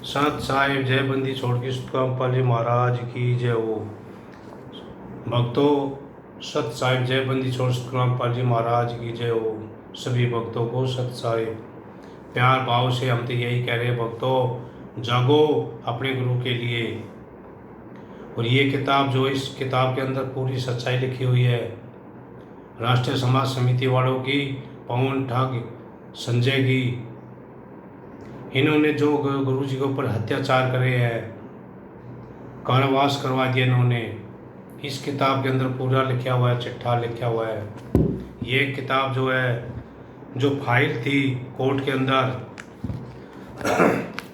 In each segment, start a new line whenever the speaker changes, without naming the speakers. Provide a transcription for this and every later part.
सत साहिब जय बंदी छोड़ के सुतकाम पाली महाराज की जय हो। भक्तों, सत साहिब जय बंदी छोड़ सुतकाम पाली महाराज की जय हो। सभी भक्तों को सत साहिब प्यार भाव से हम तो यही कह रहे हैं, भक्तों जागो अपने गुरु के लिए। और ये किताब जो इस किताब के अंदर पूरी सच्चाई लिखी हुई है राष्ट्रीय समाज समिति वालों की, पवन ठग संजय की, इन्होंने जो गुरु जी के ऊपर अत्याचार करे हैं, कारावास करवा दिया इन्होंने, इस किताब के अंदर पूरा लिखा हुआ है, चिट्ठा लिखा हुआ है। ये किताब जो है, जो फाइल थी कोर्ट के अंदर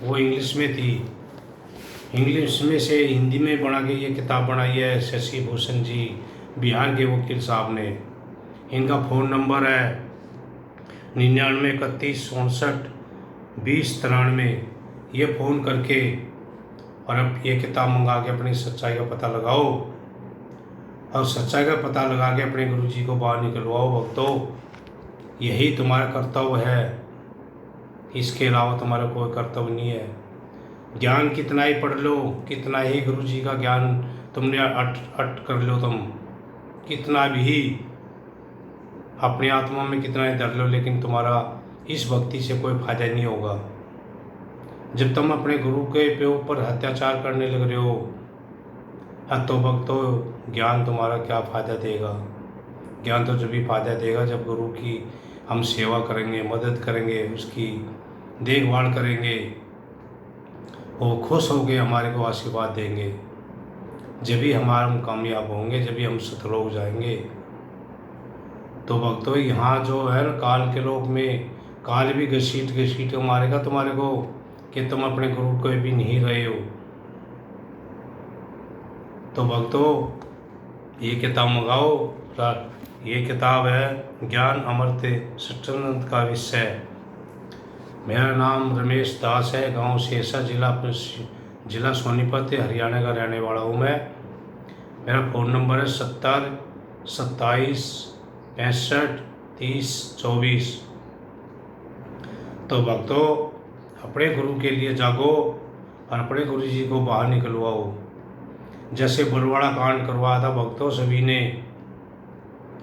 वो इंग्लिश में थी, इंग्लिश में से हिंदी में बना के ये किताब बनाई है शशि भूषण जी, बिहार के वकील साहब ने। इनका फ़ोन नंबर है 9931642093। ये फ़ोन करके और अब ये किताब मंगा के अपनी सच्चाई का पता लगाओ और सच्चाई का पता लगा के अपने गुरु जी को बाहर निकलवाओ। भक्तों, यही तुम्हारा कर्तव्य है, इसके अलावा तुम्हारा कोई कर्तव्य नहीं है। ज्ञान कितना ही पढ़ लो, कितना ही गुरु जी का ज्ञान तुमने अट कर लो, तुम कितना भी अपनी आत्मा में कितना ही धर लो, लेकिन तुम्हारा इस भक्ति से कोई फायदा नहीं होगा। जब तुम अपने गुरु के ऊपर अत्याचार करने लग रहे हो तो भक्तों ज्ञान तुम्हारा क्या फ़ायदा देगा। ज्ञान तो जब भी फायदा देगा जब गुरु की हम सेवा करेंगे, मदद करेंगे, उसकी देखभाल करेंगे, वो खुश होकर हमारे को आशीर्वाद देंगे। जब भी हम कामयाब होंगे, जब भी हम सतलोक जाएंगे। तो भक्तों, यहाँ जो है ना काल के लोक में काल भी घसीट मारेगा तुम्हारे को कि तुम अपने गुरु को भी नहीं रहे हो। तो भक्तों, ये किताब मंगाओ। ये किताब है ज्ञान अमृत सच्चिदानंद का विषय। मेरा नाम रमेश दास है, गांव शेषा, जिला सोनीपत, हरियाणा का रहने वाला हूँ मैं। मेरा फ़ोन नंबर है 70 27 65 30 24। तो भक्तों, अपने गुरु के लिए जागो और अपने गुरु जी को बाहर निकलवाओ। जैसे बरवाड़ा कांड करवाया था भक्तों,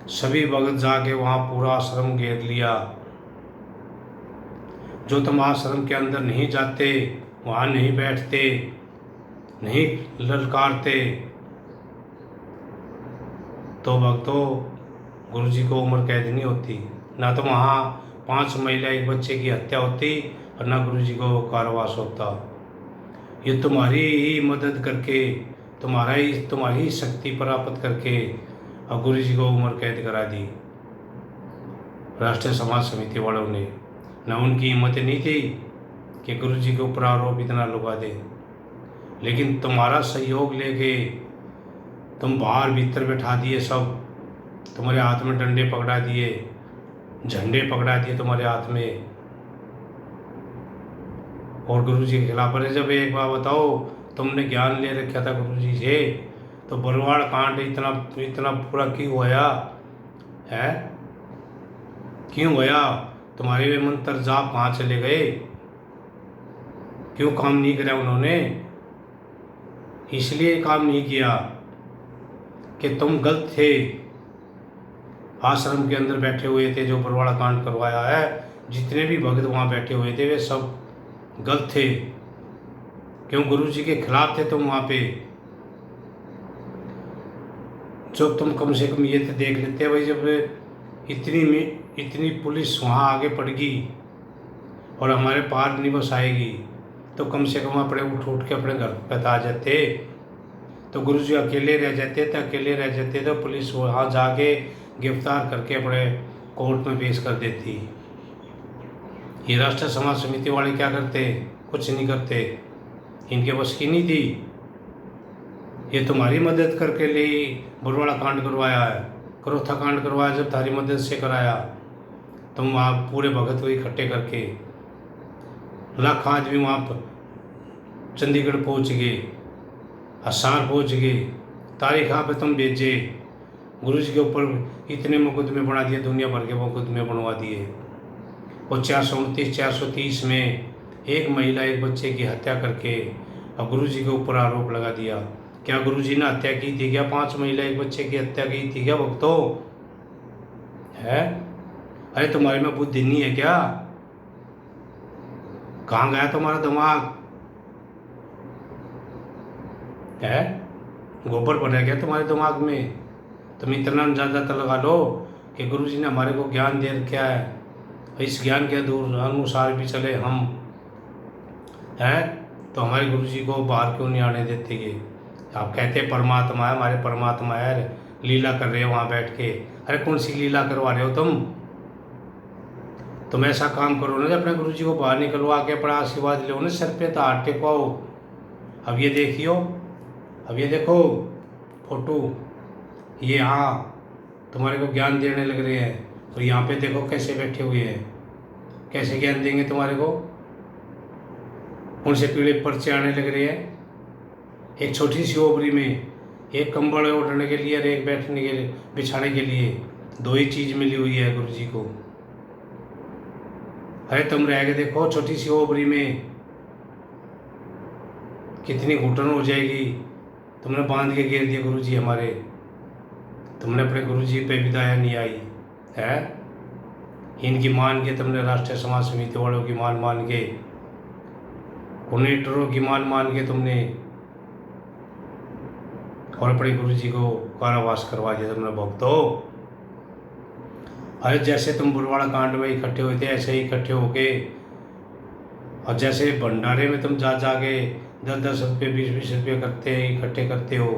सभी भगत जाके वहाँ पूरा आश्रम घेर लिया। जो तुम आश्रम के अंदर नहीं जाते, वहाँ नहीं बैठते, नहीं ललकारते, तो भक्तों गुरु जी को उम्र कैद नहीं होती। ना तो वहाँ 5 महिला एक बच्चे की हत्या होती और ना गुरु जी को कारावास होता। ये तुम्हारी ही मदद करके, तुम्हारी ही शक्ति प्राप्त करके और गुरु जी को उम्र कैद करा दी राष्ट्रीय समाज समिति वालों ने। न उनकी हिम्मत नहीं थी कि गुरु जी के ऊपर आरोप इतना लगा दे, लेकिन तुम्हारा सहयोग लेके तुम बाहर भीतर बैठा दिए सब। तुम्हारे हाथ में डंडे पकड़ा दिए, झंडे पकड़ा दिए तुम्हारे हाथ में, और गुरु जी के खिलाफ। अरे जब एक बार बताओ, तुमने ज्ञान ले रखा था गुरु जी से, तो बरवाड़ कांड इतना पूरा क्यों होया है? क्यों होया? तुम्हारे वे मंत्र जाप कहाँ चले गए? क्यों काम नहीं किया उन्होंने? इसलिए काम नहीं किया कि तुम गलत थे। आश्रम के अंदर बैठे हुए थे जो बरवाड़ा कांड करवाया है, जितने भी भक्त वहाँ बैठे हुए थे वे सब गलत थे। क्यों? गुरु जी के खिलाफ थे तुम वहाँ पे। जो तुम कम से कम ये तो देख लेते भाई, जब इतनी पुलिस वहाँ आगे पड़ेगी और हमारे पार नहीं बस आएगी, तो कम से कम अपने उठ के अपने घर पर आ जाते। तो गुरु जी अकेले रह जाते तो पुलिस वहाँ जाके गिरफ्तार करके अपने कोर्ट में पेश कर देती। ये राष्ट्रीय समाज समिति वाले क्या करते? कुछ नहीं करते, इनके बस की नहीं थी। ये तुम्हारी मदद करके ले बरवाड़ा कांड करवाया है, करोथा कांड करवाया, जब तारी मदद से कराया। तुम वहाँ पूरे भगत को इकट्ठे करके लाख आदमी वहाँ पर चंडीगढ़ पहुँच गए, हसार पहुँच गए, तारीखा पे तुम भेजे। गुरु जी के ऊपर इतने मुकदमे बना दिए, दुनिया भर के मुकदमे बनवा दिए। और 429 430 में एक महिला एक बच्चे की हत्या करके अब गुरुजी के ऊपर आरोप लगा दिया। क्या गुरुजी ने हत्या की थी क्या? 5 महिला एक बच्चे की हत्या की थी क्या भक्तों? है? अरे तुम्हारे में बुद्धि नहीं है क्या? कहाँ गया तुम्हारा दिमाग? है? गोबर बना गया तुम्हारे दिमाग में? तुम इतना अंदाजा लगा लो कि गुरुजी ने हमारे को ज्ञान दे रखा है, इस ज्ञान के अनुसार भी चले हम, है तो हमारे गुरुजी को बाहर क्यों नहीं आने देते? ये आप कहते हैं परमात्मा है, हमारे परमात्मा है, लीला कर रहे हो वहाँ बैठ के। अरे कौन सी लीला करवा रहे हो तुम ऐसा काम करो ना, अपने गुरुजी को बाहर निकलवा के बड़ा आशीर्वाद लो ना, सर पे तो हाथ टेकवाओ। अब ये देखियो, अब ये देखो फोटो, ये हाँ तुम्हारे को ज्ञान देने लग रहे हैं, और यहाँ पे देखो कैसे बैठे हुए हैं, कैसे ज्ञान देंगे तुम्हारे को? उनसे पीड़े पर्चे आने लग रहे हैं। एक छोटी सी ओबरी में एक कंबल ओढ़ने के लिए और एक बैठने के लिए, बिछाने के लिए 2 ही चीज़ मिली हुई है गुरुजी को। अरे तुम रह के देखो छोटी सी ओबरी में कितनी घुटन हो जाएगी। तुमने बांध के घेर दिए गुरुजी हमारे, तुमने अपने गुरुजी पे भी दया नहीं आई है। इनकी मान के तुमने राष्ट्रीय समाज समिति वालों की मान के, कोऑर्डिनेटरों की मान के तुमने, और अपने गुरुजी को कारावास करवा दिया तुमने भक्तों। अरे जैसे तुम बुरवाड़ा कांड में इकट्ठे हुए थे ऐसे ही इकट्ठे होके, और जैसे भंडारे में तुम जा के 10-10 रुपये 20-20 रुपये करते इकट्ठे करते हो,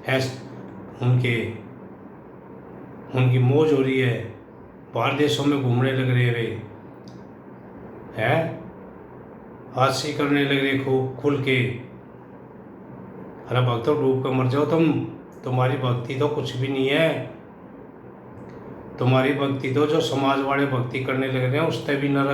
ऐसे उनकी मौज हो रही है, बाहर देशों में घूमने लग रहे वे, हैं हादसी करने लग रहे खूब खुल के। अरे भक्तों डूब कर मर जाओ तुम्हारी भक्ति तो कुछ भी नहीं है। तुम्हारी भक्ति तो जो समाज वाले भक्ति करने लग रहे हैं उससे भी नरक